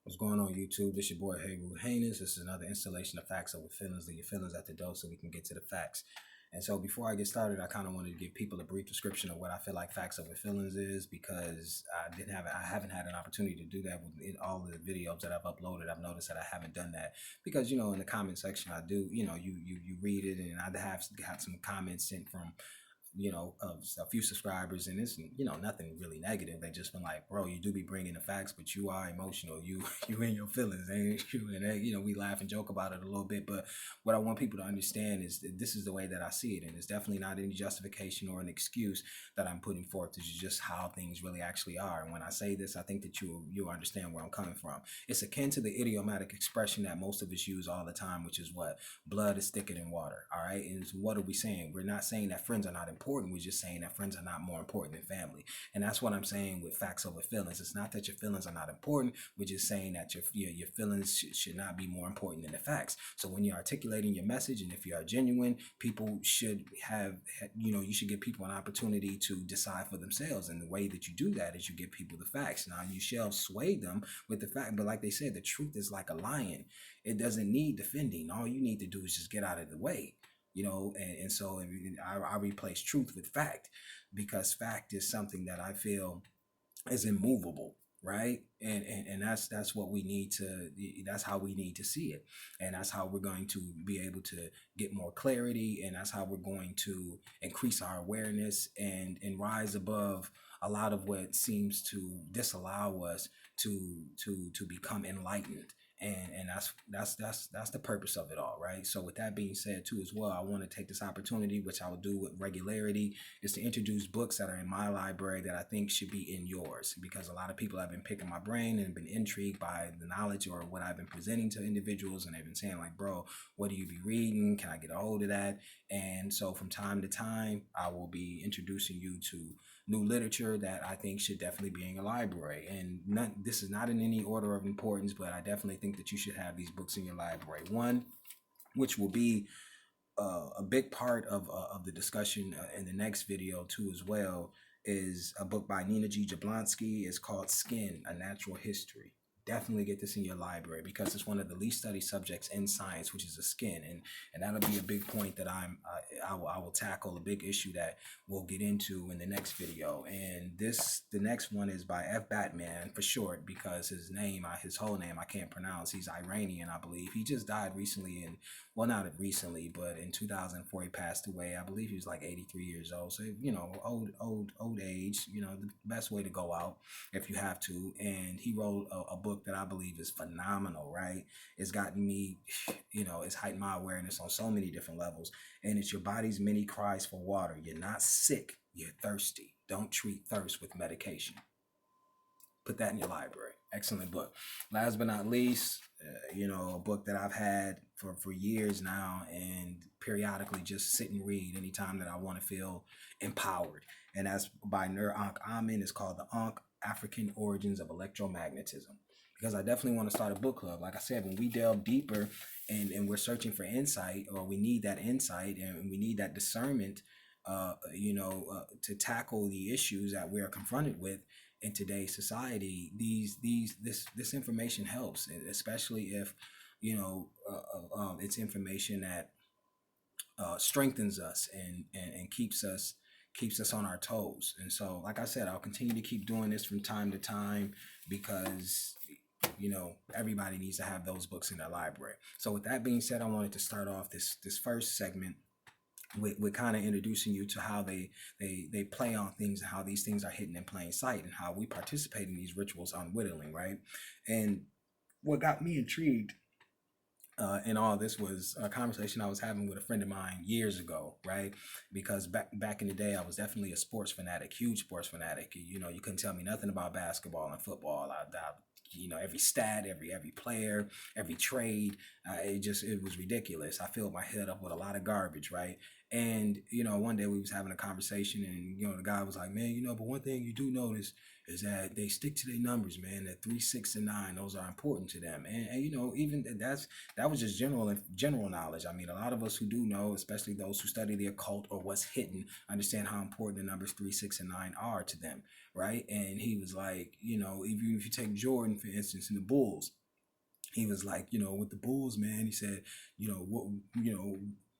What's going on, YouTube? This your boy Hey Haynes. This is another installation of Facts Over Feelings. Leave your feelings at the door so we can get to the facts. And so before I get started, I kind of wanted to give people a brief description of what I feel like Facts Over Feelings is, because I haven't had an opportunity to do that with all the videos that I've uploaded. I've noticed that I haven't done that because, in the comment section, I do, you read it, and I have got some comments sent from of a few subscribers, and it's nothing really negative. They just been like, bro, you do be bringing the facts, but you are emotional. You in your feelings, ain't you? And we laugh and joke about it a little bit, but what I want people to understand is that this is the way that I see it, and it's definitely not any justification or an excuse that I'm putting forth. This is just how things really actually are. And when I say this, I think that you'll understand where I'm coming from. It's akin to the idiomatic expression that most of us use all the time, which is what blood is thicker than water. All right, and what are we saying? We're not saying that friends are not important. We're just saying that friends are not more important than family. And that's what I'm saying with facts over feelings. It's not that your feelings are not important. We're just saying that your feelings should not be more important than the facts. So when you're articulating your message, and if you are genuine, people should have, you should give people an opportunity to decide for themselves. And the way that you do that is you give people the facts. Now, you shall sway them with the fact, but like they said, the truth is like a lion. It doesn't need defending. All you need to do is just get out of the way. And so I replace truth with fact, because fact is something that I feel is immovable, right? And that's what we need to, that's how we need to see it, and that's how we're going to be able to get more clarity, and that's how we're going to increase our awareness and rise above a lot of what seems to disallow us to become enlightened. And that's the purpose of it all, right? So with that being said too as well, I want to take this opportunity, which I will do with regularity, is to introduce books that are in my library that I think should be in yours, because a lot of people have been picking my brain and been intrigued by the knowledge or what I've been presenting to individuals, and they've been saying like, bro, what do you be reading? Can I get a hold of that? And so from time to time, I will be introducing you to new literature that I think should definitely be in your library. And this is not in any order of importance, but I definitely think that you should have these books in your library. One, which will be a big part of the discussion in the next video too as well, is a book by Nina G. Jablonski. It's called Skin, A Natural History. Definitely get this in your library, because it's one of the least studied subjects in science, which is the skin, and that'll be a big point that I will tackle, a big issue that we'll get into in the next video. And the next one is by F. Batman for short, because his whole name I can't pronounce. He's Iranian, I believe. He just died recently, and well, not recently, but in 2004 he passed away. I believe he was like 83 years old. So old age. The best way to go out if you have to. And he wrote a book that I believe is phenomenal, right? It's gotten me, it's heightened my awareness on so many different levels. And it's Your Body's Many Cries for Water. You're not sick, you're thirsty. Don't treat thirst with medication. Put that in your library. Excellent book. Last but not least, a book that I've had for years now, and periodically just sit and read anytime that I want to feel empowered. And that's by Nur Ankh Amin. It's called The Ankh African Origins of Electromagnetism. Because I definitely want to start a book club. Like I said, when we delve deeper and we're searching for insight, or we need that insight and we need that discernment, to tackle the issues that we are confronted with in today's society, this information helps, especially if it's information that strengthens us and keeps us on our toes. And so, like I said, I'll continue to keep doing this from time to time, because everybody needs to have those books in their library. So with that being said, I wanted to start off this first segment with kind of introducing you to how they play on things, and how these things are hidden in plain sight, and how we participate in these rituals unwittingly, right? And what got me intrigued in all this was a conversation I was having with a friend of mine years ago, right? Because back in the day, I was definitely a sports fanatic, huge sports fanatic. You couldn't tell me nothing about basketball and football. I every stat, every player, every trade, it was ridiculous. I filled my head up with a lot of garbage, right? And one day we was having a conversation, and the guy was like, man, but one thing you do notice is that they stick to their numbers, man. That 3, 6, and 9, those are important to them. And even that was just general knowledge. I mean, a lot of us who do know, especially those who study the occult or what's hidden, understand how important the numbers 3, 6, and 9 are to them, right? And he was like, even if you take Jordan, for instance, in the Bulls, he was like, with the Bulls, man, he said, what,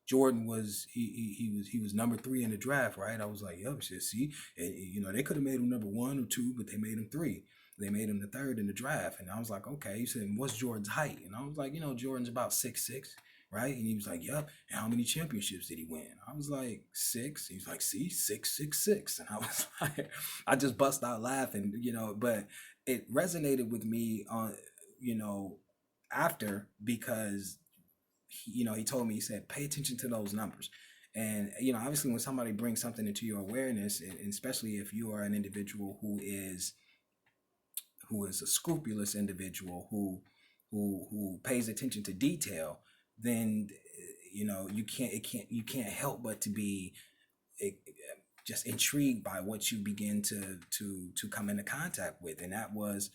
Jordan was he was number 3 in the draft, right? I was like, yep, shit, see, and, they could have made him number 1 or 2, but they made him 3. They made him the 3rd in the draft, and I was like, okay. He said, what's Jordan's height? And I was like, Jordan's about 6'6", right? And he was like, yep. And how many championships did he win? I was like, 6. He was like, see, 666, and I was like, I just bust out laughing, but it resonated with me on, after, because he told me, he said, pay attention to those numbers. And obviously when somebody brings something into your awareness, and especially if you are an individual who is a scrupulous individual who pays attention to detail, then you can't help but to be just intrigued by what you begin to come into contact with. And that was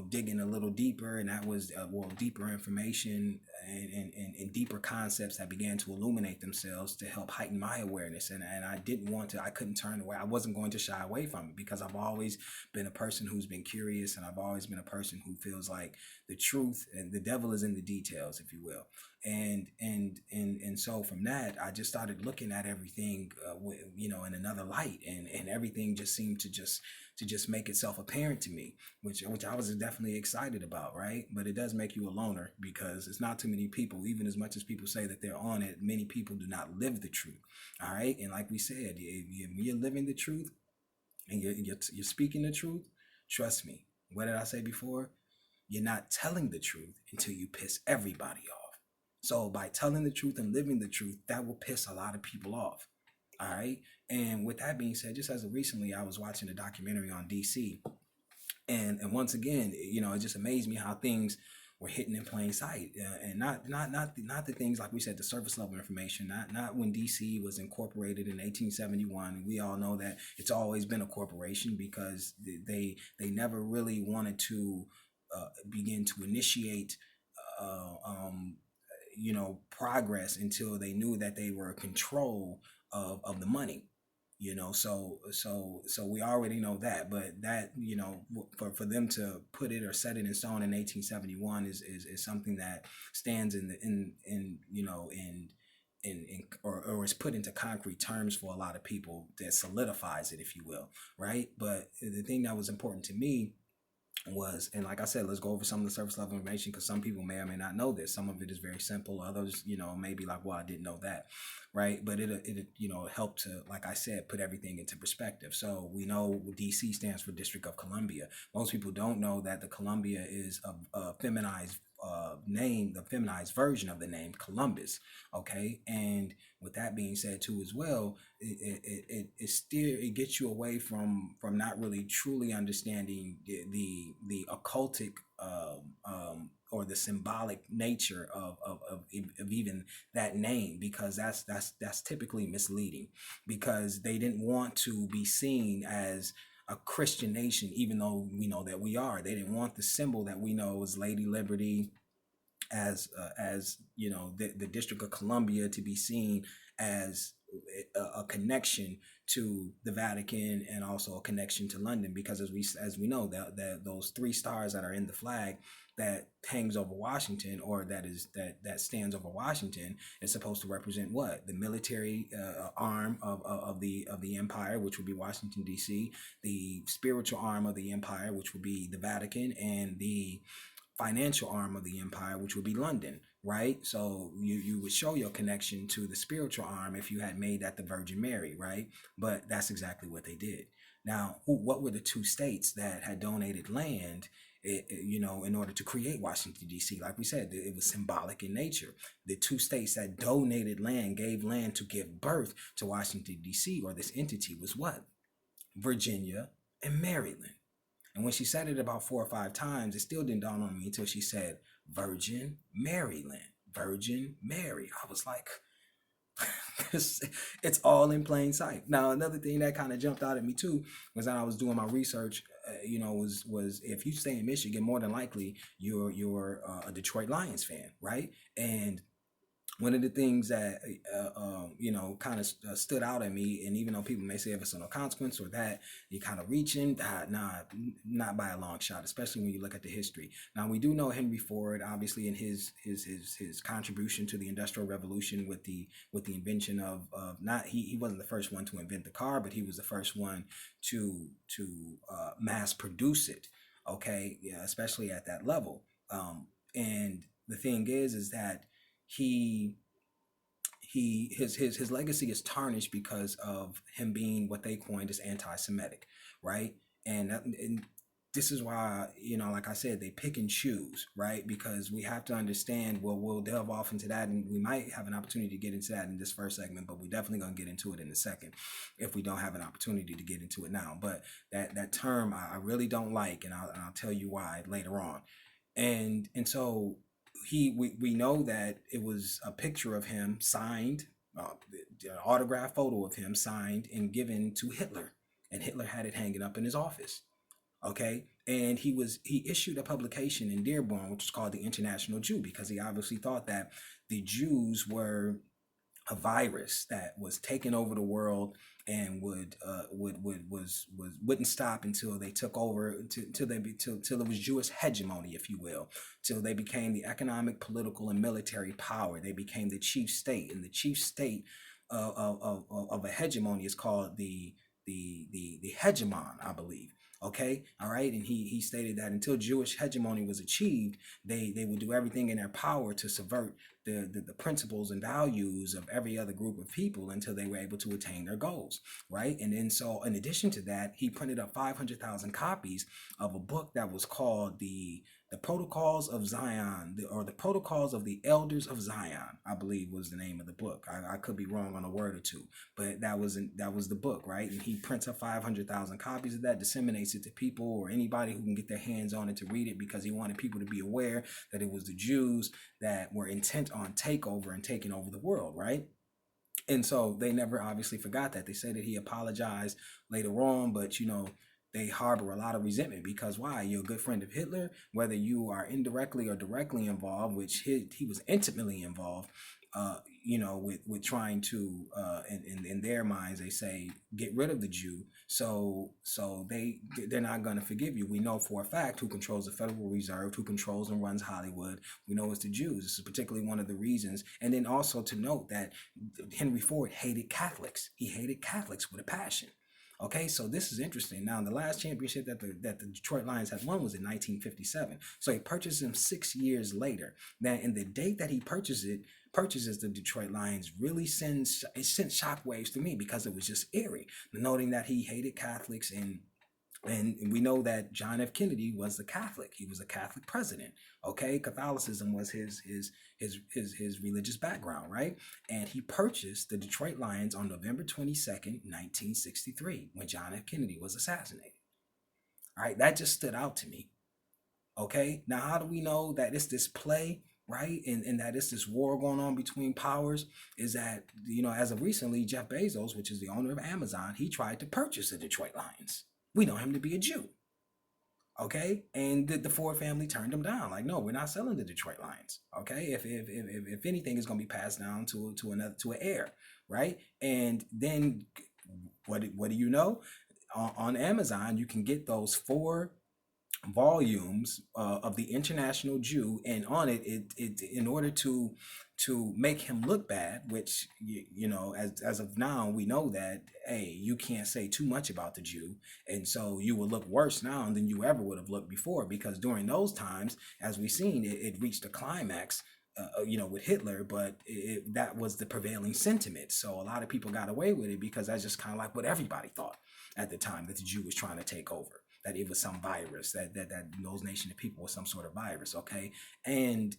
digging a little deeper, and that was deeper information and deeper concepts that began to illuminate themselves to help heighten my awareness. And I couldn't turn away. I wasn't going to shy away from it, because I've always been a person who's been curious, and I've always been a person who feels like the truth and the devil is in the details, if you will. And so from that, I just started looking at everything in another light, and everything just seemed to just make itself apparent to me, which I was definitely excited about, right? But it does make you a loner, because it's not too many people, even as much as people say that they're on it, many people do not live the truth. All right. And like we said, if you're living the truth, and you're speaking the truth, trust me, what did I say before? You're not telling the truth until you piss everybody off. So by telling the truth and living the truth, that will piss a lot of people off. All right. And with that being said, just as of recently, I was watching a documentary on DC, and once again, it just amazed me how things were hidden in plain sight, and not the things, like we said, the surface level information. Not when DC was incorporated in 1871. We all know that it's always been a corporation, because they never really wanted to begin to initiate uh, um, progress until they knew that they were in control of the money. So we already know that. But that, for them to put it or set it in stone in 1871 is something that stands or is put into concrete terms for a lot of people, that solidifies it, if you will, right? But the thing that was important to me was, and like I said, let's go over some of the surface level information, because some people may or may not know this. Some of it is very simple. Others, maybe like, well, I didn't know that, right? But it helped to, like I said, put everything into perspective. So we know DC stands for District of Columbia. Most people don't know that the Columbia is a feminized name, the feminized version of the name Columbus. Okay, and with that being said too, as well, it gets you away from not really truly understanding the occultic or the symbolic nature of even that name, because that's typically misleading, because they didn't want to be seen as a Christian nation, even though we know that we are. They didn't want the symbol that we know as Lady Liberty, as the District of Columbia, to be seen as a connection to the Vatican, and also a connection to London, because as we know that those 3 stars that are in the flag that hangs over Washington, or that stands over Washington, is supposed to represent what? The military arm of the empire, which would be Washington D.C., the spiritual arm of the empire, which would be the Vatican, and the financial arm of the empire, which would be London, right? So you would show your connection to the spiritual arm if you had made that the Virgin Mary, right? But that's exactly what they did. Now, what were the 2 states that had donated land, in order to create Washington, D.C.? Like we said, it was symbolic in nature. The 2 states that donated land, gave land to give birth to Washington, D.C., or this entity, was what? Virginia and Maryland. And when she said it about 4 or 5 times, it still didn't dawn on me until she said Virgin Maryland, Virgin Mary. I was like, it's it's all in plain sight. Now, another thing that kind of jumped out at me too was that I was doing my research. Was if you stay in Michigan, more than likely you're a Detroit Lions fan, right? And one of the things that kind of stood out at me, and even though people may say if it's no consequence or that you're kind of reaching, not by a long shot, especially when you look at the history. Now we do know Henry Ford, obviously, in his contribution to the Industrial Revolution with the invention of not he wasn't the first one to invent the car, but he was the first one to mass produce it. Okay, yeah, especially at that level. And the thing is that he his legacy is tarnished because of him being what they coined as anti-Semitic, right? And this is why, like I said, they pick and choose, right? Because we have to understand. Well, we'll delve off into that, and we might have an opportunity to get into that in this first segment, but we're definitely going to get into it in the second, if we don't have an opportunity to get into it now. But that term I really don't like, and I'll tell you why later on. And so we know that it was a picture of him signed, an autograph photo of him signed and given to Hitler, and Hitler had it hanging up in his office. Okay, and he issued a publication in Dearborn, which is called the International Jew, because he obviously thought that the Jews were a virus that was taking over the world and wouldn't stop until they took over, till it was Jewish hegemony, if you will, till they became the economic, political, and military power. They became the chief state, and the chief state of a hegemony is called the hegemon, I believe. Okay, all right, and he stated that until Jewish hegemony was achieved, they would do everything in their power to subvert the principles and values of every other group of people until they were able to attain their goals, right? And then so in addition to that, he printed up 500,000 copies of a book that was called the Protocols of Zion, or the Protocols of the Elders of Zion, I believe was the name of the book. I could be wrong on a word or two, but that was the book, right? And he prints up 500,000 copies of that, disseminates it to people or anybody who can get their hands on it to read it, because he wanted people to be aware that it was the Jews that were intent on takeover and taking over the world, right? And so they never obviously forgot that. They say that he apologized later on, but they harbor a lot of resentment, because why? You're a good friend of Hitler, whether you are indirectly or directly involved, which he was intimately involved, with trying to, in their minds, they say, get rid of the Jew. So they're not going to forgive you. We know for a fact who controls the Federal Reserve, who controls and runs Hollywood. We know it's the Jews. This is particularly one of the reasons. And then also to note that Henry Ford hated Catholics. He hated Catholics with a passion. Okay, so this is interesting. Now, the last championship that the Detroit Lions had won was in 1957. So he purchased them 6 years later. Now, in the date that he purchases the Detroit Lions, really sent shockwaves to me, because it was just eerie, noting that he hated Catholics, and we know that John F. Kennedy was a Catholic. He was a Catholic president. Okay, Catholicism was his religious background, right? And he purchased the Detroit Lions on November 22nd, 1963, when John F. Kennedy was assassinated. All right, that just stood out to me. Okay, now how do we know that it's this play, right? And that it's this war going on between powers? Is that, as of recently, Jeff Bezos, which is the owner of Amazon, he tried to purchase the Detroit Lions. We know him to be a Jew. Okay, and the Ford family turned him down. Like, no, we're not selling the Detroit Lions. Okay, if anything, is going to be passed down to an heir, right? And then what do you know? On Amazon, you can get those 4 volumes of the International Jew, and on it in order to make him look bad, which as of now we know that, hey, you can't say too much about the Jew, and so you will look worse now than you ever would have looked before, because during those times, as we've seen, it reached a climax. With Hitler, but that was the prevailing sentiment. So a lot of people got away with it, because that's just kind of like what everybody thought at the time, that the Jew was trying to take over. that it was some virus, that those nation of people was some sort of virus. Okay. And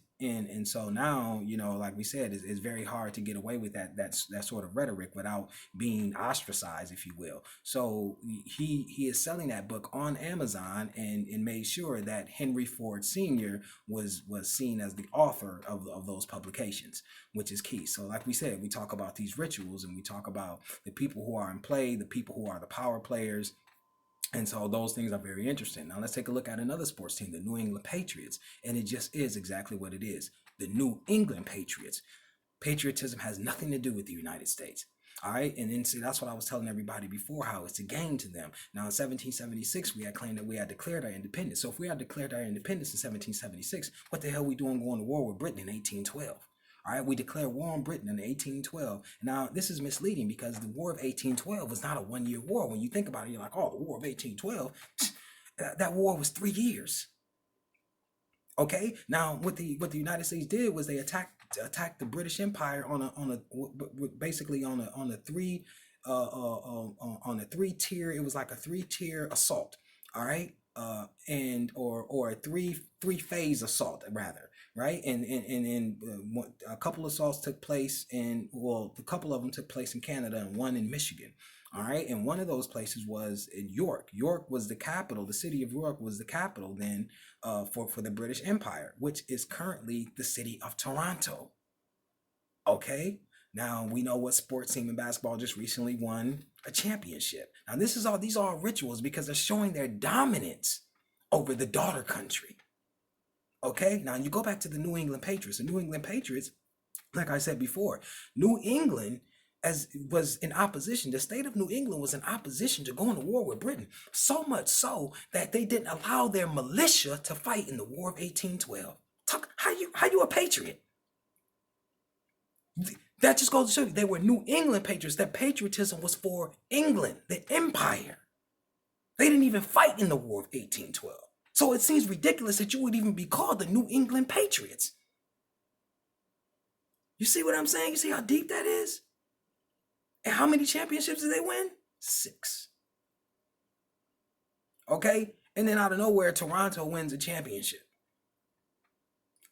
so now, like we said, it's very hard to get away with that sort of rhetoric without being ostracized, if you will. So he is selling that book on Amazon, and made sure that Henry Ford Sr. was seen as the author of those publications, which is key. So like we said, we talk about these rituals, and we talk about the people who are in play, the people who are the power players. And so those things are very interesting. Now let's take a look at another sports team, the New England Patriots. And it just is exactly what it is. The New England Patriots. Patriotism has nothing to do with the United States. All right. And then see, that's what I was telling everybody before, how it's a game to them. Now in 1776, we had claimed that we had declared our independence. So if we had declared our independence in 1776, what the hell are we doing going to war with Britain in 1812? All right, we declared war on Britain in 1812. Now, this is misleading because the War of 1812 was not a one-year war. When you think about it, you're like, oh, the War of 1812, that war was 3 years. Okay, now what the United States did was they attacked the British Empire basically on a three tier. It was like a 3-tier assault. All right, and or a three phase assault rather. Right, and a couple of assaults took place a couple of them took place in Canada and one in Michigan. All right, and one of those places was in York. York was the capital. The city of York was the capital then for the British Empire, which is currently the city of Toronto. Okay, now we know what sports team in basketball just recently won a championship. Now these are all rituals because they're showing their dominance over the daughter country. Okay, now you go back to the New England Patriots. The New England Patriots, like I said before, New England was in opposition. The state of New England was in opposition to going to war with Britain. So much so that they didn't allow their militia to fight in the War of 1812. How you a patriot? That just goes to show you they were New England Patriots. Their patriotism was for England, the empire. They didn't even fight in the War of 1812. So it seems ridiculous that you would even be called the New England Patriots. You see what I'm saying? You see how deep that is? And how many championships did they win? 6. Okay? And then out of nowhere, Toronto wins a championship.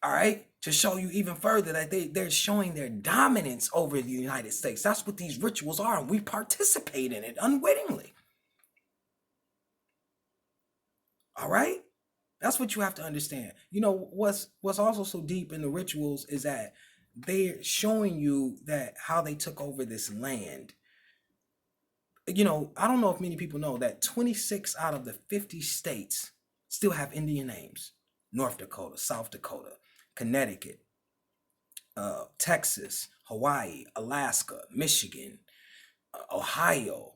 All right? To show you even further that they're showing their dominance over the United States. That's what these rituals are, and we participate in it unwittingly. All right? That's what you have to understand. What's also so deep in the rituals is that they're showing you that how they took over this land. I don't know if many people know that 26 out of the 50 states still have Indian names. North Dakota, South Dakota, Connecticut, Texas, Hawaii, Alaska, Michigan, Ohio,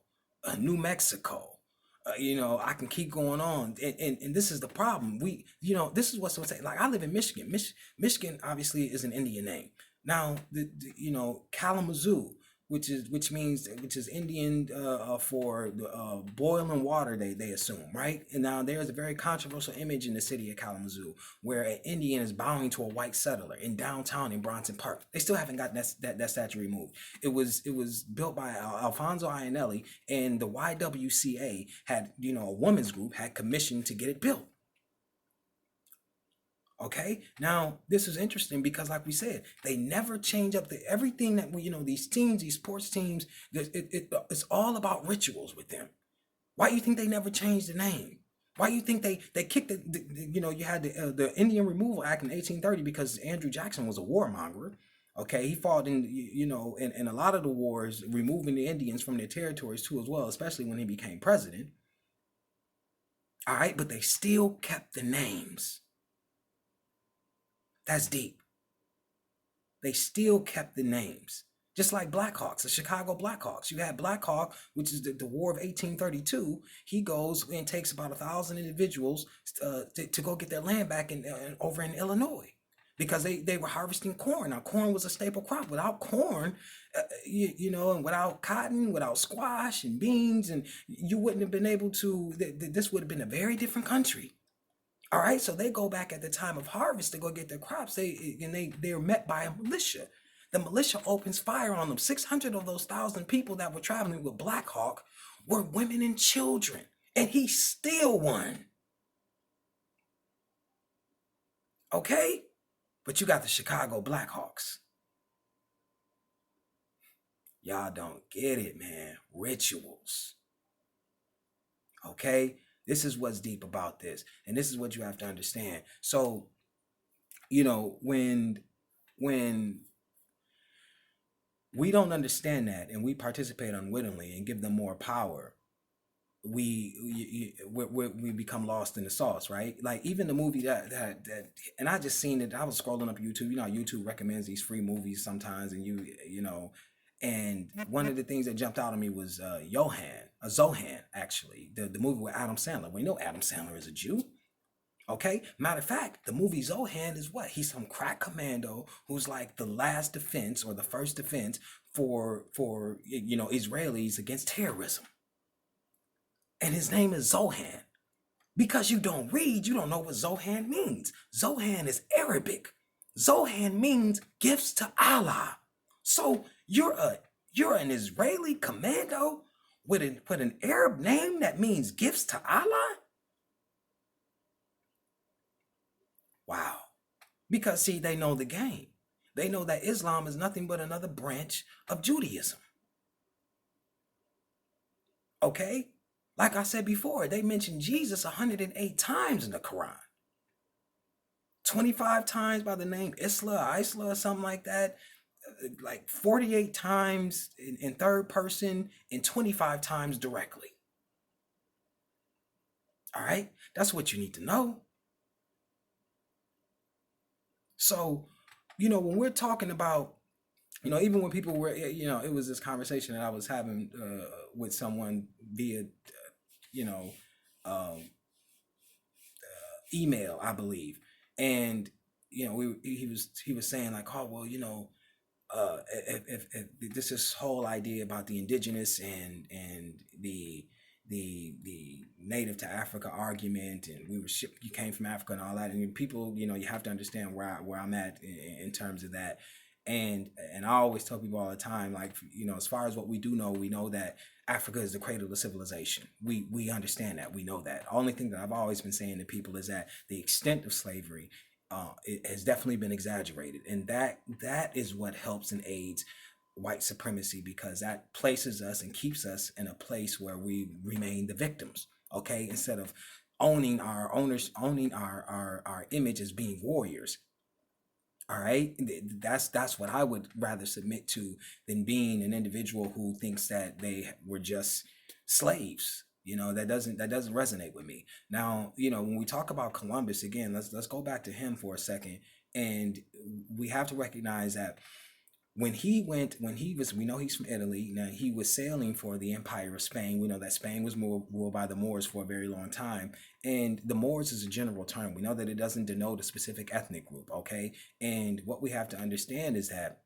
New Mexico. I can keep going on, and this is the problem. This is what's saying. Like I live in Michigan. Michigan obviously is an Indian name. Now, Kalamazoo, which is Indian for boiling water. They assume, right? And now there's a very controversial image in the city of Kalamazoo where an Indian is bowing to a white settler in downtown in Bronson Park. They still haven't gotten that statue removed. It was built by Alfonso Ionelli, and the YWCA had a women's group had commissioned to get it built. Okay, now this is interesting because, like we said, they never change up everything that these teams, these sports teams. It's all about rituals with them. Why do you think they never changed the name? Why do you think they kicked you had the Indian Removal Act in 1830 because Andrew Jackson was a warmonger. Okay, he fought in in a lot of the wars, removing the Indians from their territories too as well, especially when he became president. All right, but they still kept the names. That's deep. They still kept the names. Just like Blackhawks, the Chicago Blackhawks. You had Black Hawk, which is the War of 1832. He goes and takes about 1,000 individuals to go get their land back over in Illinois because they were harvesting corn. Now, corn was a staple crop. Without corn, and without cotton, without squash and beans, and you wouldn't have been able to, this would have been a very different country. All right, so they go back at the time of harvest to go get their crops. They're met by a militia. The militia opens fire on them. 600 of those 1,000 people that were traveling with Black Hawk were women and children. and he still won. Okay? But you got the Chicago Blackhawks. Y'all don't get it, man. Rituals. Okay? This is what's deep about this. And this is what you have to understand. So, when we don't understand that and we participate unwittingly and give them more power, we become lost in the sauce, right? Like even the movie that and I just seen it. I was scrolling up YouTube. YouTube recommends these free movies sometimes, and and one of the things that jumped out at me was Zohan, actually, the movie with Adam Sandler. We know Adam Sandler is a Jew. Okay, matter of fact, the movie Zohan is what? He's some crack commando who's like the last defense or the first defense for Israelis against terrorism. And his name is Zohan. Because you don't read, you don't know what Zohan means. Zohan is Arabic. Zohan means gifts to Allah. So you're an Israeli commando with an Arab name that means gifts to Allah? Wow. Because see, they know the game. They know that Islam is nothing but another branch of Judaism. Okay? Like I said before, they mentioned Jesus 108 times in the Quran. 25 times by the name Isla or something like that. Like 48 times in third person and 25 times directly. All right? That's what you need to know. So, when we're talking about, even when people were, it was this conversation that I was having with someone via, um, email, I believe. And, he was saying like, oh, well, if this whole idea about the indigenous and the native to Africa argument, and you came from Africa and all that, and people, you have to understand where I'm at in terms of that. And I always tell people all the time, like, as far as what we do know, we know that Africa is the cradle of civilization. We understand that. We know that. The only thing that I've always been saying to people is that the extent of slavery it has definitely been exaggerated, and that is what helps and aids white supremacy, because that places us and keeps us in a place where we remain the victims. Okay, instead of owning our image as being warriors. All right, that's what I would rather submit to than being an individual who thinks that they were just slaves. That doesn't resonate with me. Now, when we talk about Columbus again, let's go back to him for a second, and we have to recognize that we know he's from Italy. Now he was sailing for the Empire of Spain. We know that Spain was ruled by the Moors for a very long time. And the Moors is a general term. We know that it doesn't denote a specific ethnic group, okay? And what we have to understand is that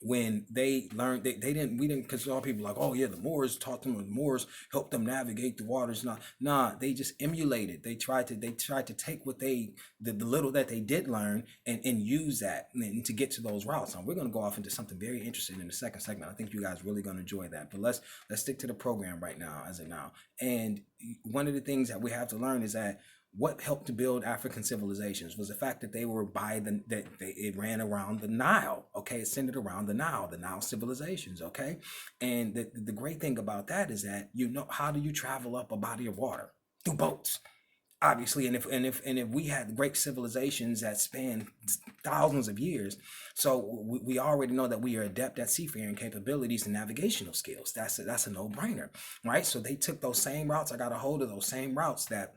when they learned, we didn't, because all people like, oh yeah, the Moors taught them, the Moors helped them navigate the waters. Nah, they just emulated. They tried to take what the little that they did learn and use that and to get to those routes. And we're going to go off into something very interesting in the second segment. I think you guys really going to enjoy that. But let's stick to the program right now as of now. And one of the things that we have to learn is that what helped to build African civilizations was the fact that it ran around the Nile. Okay, it centered around the Nile civilizations. Okay, and the great thing about that is that how do you travel up a body of water? Through boats, obviously. And if we had great civilizations that span thousands of years, so we already know that we are adept at seafaring capabilities and navigational skills. That's a no-brainer, right? So they took those same routes. I got a hold of those same routes that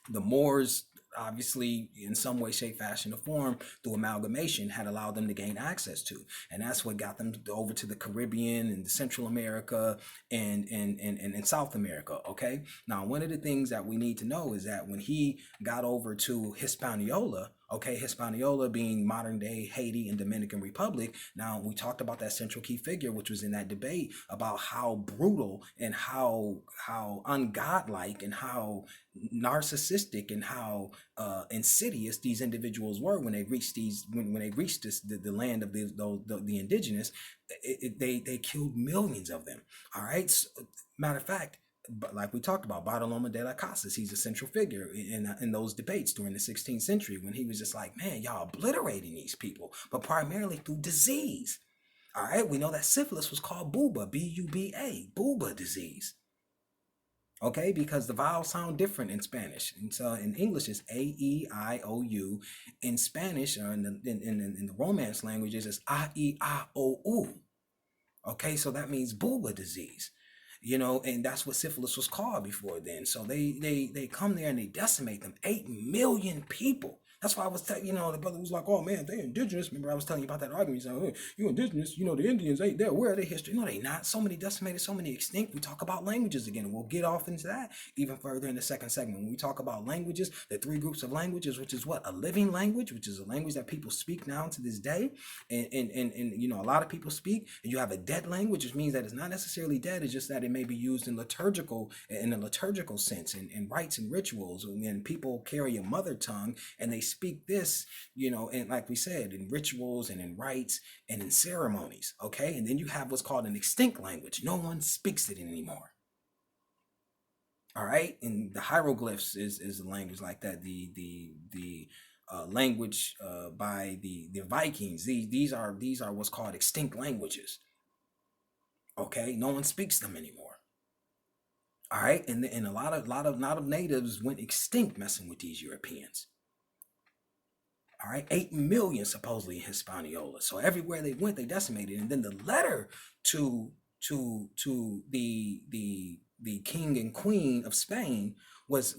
the Moors, obviously, in some way, shape, fashion, or form, through amalgamation, had allowed them to gain access to. And that's what got them over to the Caribbean and Central America and South America, okay? Now, one of the things that we need to know is that when he got over to Hispaniola, okay, Hispaniola being modern day Haiti and Dominican Republic. Now, we talked about that central key figure, which was in that debate about how brutal and how ungodlike and how narcissistic and how insidious these individuals were when they reached the land of the indigenous. They killed millions of them. All right. So, matter of fact, but like we talked about, Bartolome de las Casas, he's a central figure in those debates during the 16th century when he was just like, man, y'all obliterating these people, but primarily through disease. All right, we know that syphilis was called buba, B-U-B-A, buba disease. Okay, because the vowels sound different in Spanish. And so in English, it's A-E-I-O-U. In Spanish, or in the Romance languages, it's A-E-I-O-U. Okay, so that means buba disease, and that's what syphilis was called before then. So they come there and they decimate them, 8 million people. That's why I was telling, the brother was like, oh man, they indigenous. Remember I was telling you about that argument. He's like, hey, you indigenous, the Indians ain't there. Where are their history? No, they not. So many decimated, so many extinct. We talk about languages again, and we'll get off into that even further in the second segment. When we talk about languages, the three groups of languages, which is what? A living language, which is a language that people speak now to this day. And a lot of people speak. And you have a dead language, which means that it's not necessarily dead. It's just that it may be used in a liturgical sense, in rites and rituals. When people carry a mother tongue and they speak this, and like we said, in rituals and in rites and in ceremonies, okay? And then you have what's called an extinct language. No one speaks it anymore. All right, and the hieroglyphs is a language like that. The language by the Vikings. These are what's called extinct languages. Okay, no one speaks them anymore. All right, and a lot of natives went extinct messing with these Europeans. All right, 8 million supposedly in Hispaniola. So everywhere they went, they decimated. And then the letter to the king and queen of Spain was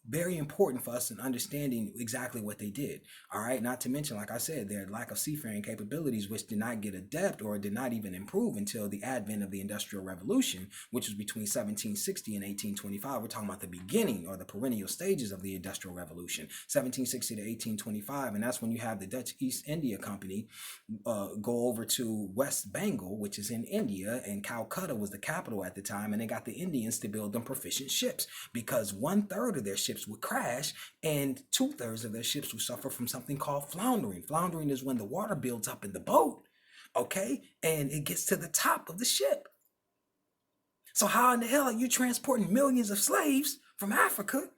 very important for us in understanding exactly what they did. All right, not to mention, like I said, their lack of seafaring capabilities, which did not get adept or did not even improve until the advent of the Industrial Revolution, which was between 1760 and 1825. We're talking about the beginning or the perennial stages of the Industrial Revolution, 1760 to 1825, and that's when you have the Dutch East India Company go over to West Bengal, which is in India, and Calcutta was the capital at the time, and they got the Indians to build them proficient ships because 1/3 of their ships would crash and 2/3 of their ships would suffer from something called floundering. Floundering is when the water builds up in the boat, okay, and it gets to the top of the ship. So how in the hell are you transporting millions of slaves from Africa?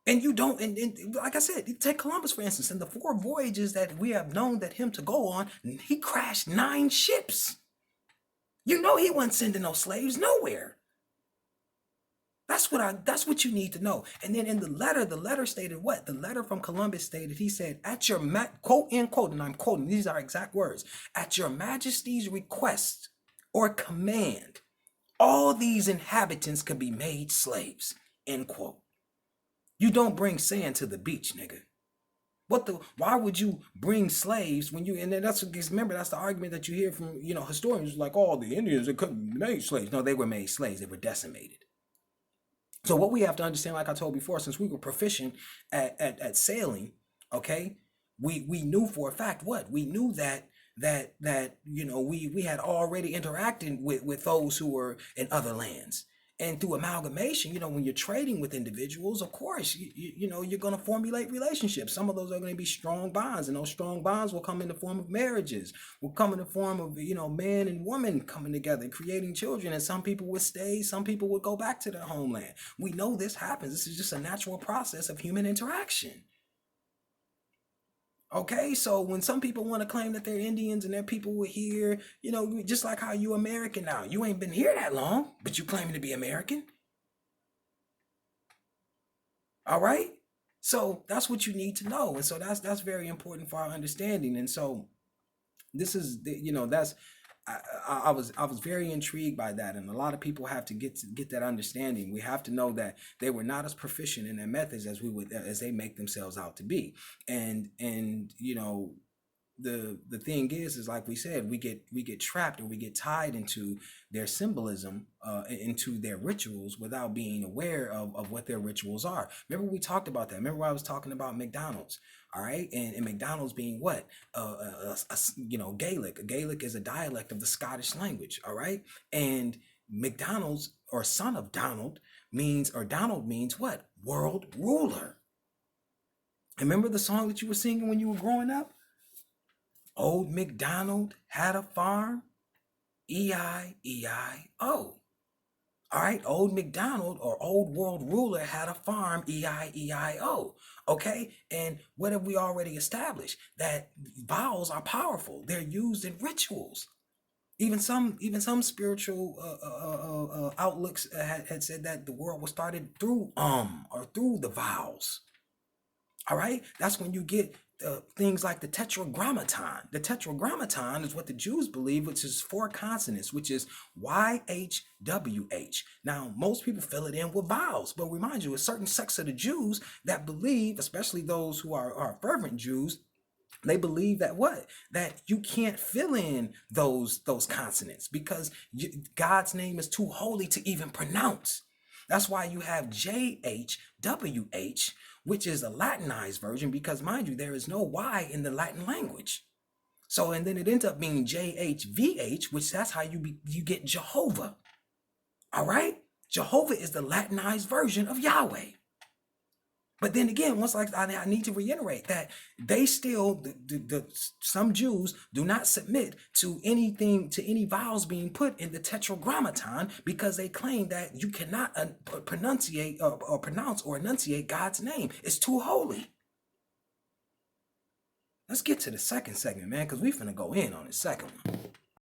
And you don't, and like I said, take Columbus, for instance, in the 4 voyages that we have known that him to go on, he crashed 9 ships. He wasn't sending no slaves nowhere. That's what you need to know. And then in the letter stated what? The letter from Columbus stated, he said, at your, quote, end quote, and I'm quoting, these are exact words, at your majesty's request or command, all these inhabitants could be made slaves, end quote. You don't bring sand to the beach, nigga. Why would you bring slaves when and then remember, that's the argument that you hear from, historians like, oh, the Indians, they couldn't be made slaves. No, they were made slaves. They were decimated. So what we have to understand, like I told before, since we were proficient at sailing, okay, we knew for a fact what? We knew that we had already interacted with those who were in other lands. And through amalgamation, when you're trading with individuals, of course, you're going to formulate relationships. Some of those are going to be strong bonds, and those strong bonds will come in the form of marriages, will come in the form of, man and woman coming together, creating children. And some people would stay, some people would go back to their homeland. We know this happens. This is just a natural process of human interaction. Okay, so when some people want to claim that they're Indians and their people were here, just like how you American now. You ain't been here that long, but you claiming to be American. All right? So that's what you need to know. And so that's very important for our understanding. And so this is, that's, I was very intrigued by that, and a lot of people have to get that understanding. We have to know that they were not as proficient in their methods as they make themselves out to be, and the thing is like we said, we get trapped, or we get tied into their symbolism, into their rituals without being aware of what their rituals are. Remember we talked about that. Remember I was talking about McDonald's. All right, and McDonald's being what? Gaelic. Gaelic is a dialect of the Scottish language. All right, and McDonald's, or son of Donald, Donald means what? World ruler. Remember the song that you were singing when you were growing up? Old MacDonald had a farm, E-I-E-I-O. All right, old McDonald or old world ruler had a farm, E-I-E-I-O. Okay, and what have we already established? That vowels are powerful. They're used in rituals. Even some spiritual outlooks had said that the world was started through or through the vowels. All right, that's when you get things like the tetragrammaton. The tetragrammaton is what the Jews believe, which is 4 consonants, which is YHWH. Now, most people fill it in with vowels, but remind you, a certain sects of the Jews that believe, especially those who are fervent Jews, they believe that what? That you can't fill in those consonants because God's name is too holy to even pronounce. That's why you have JHWH, which is a Latinized version, because mind you, there is no Y in the Latin language. So, and then it ends up being JHVH, which that's how you get Jehovah. All right? Jehovah is the Latinized version of Yahweh. But then again, once I need to reiterate that they still, some Jews do not submit to anything, to any vowels being put in the tetragrammaton, because they claim that you cannot pronunciate or pronounce or enunciate God's name. It's too holy. Let's get to the second segment, man, because we finna go in on the second one.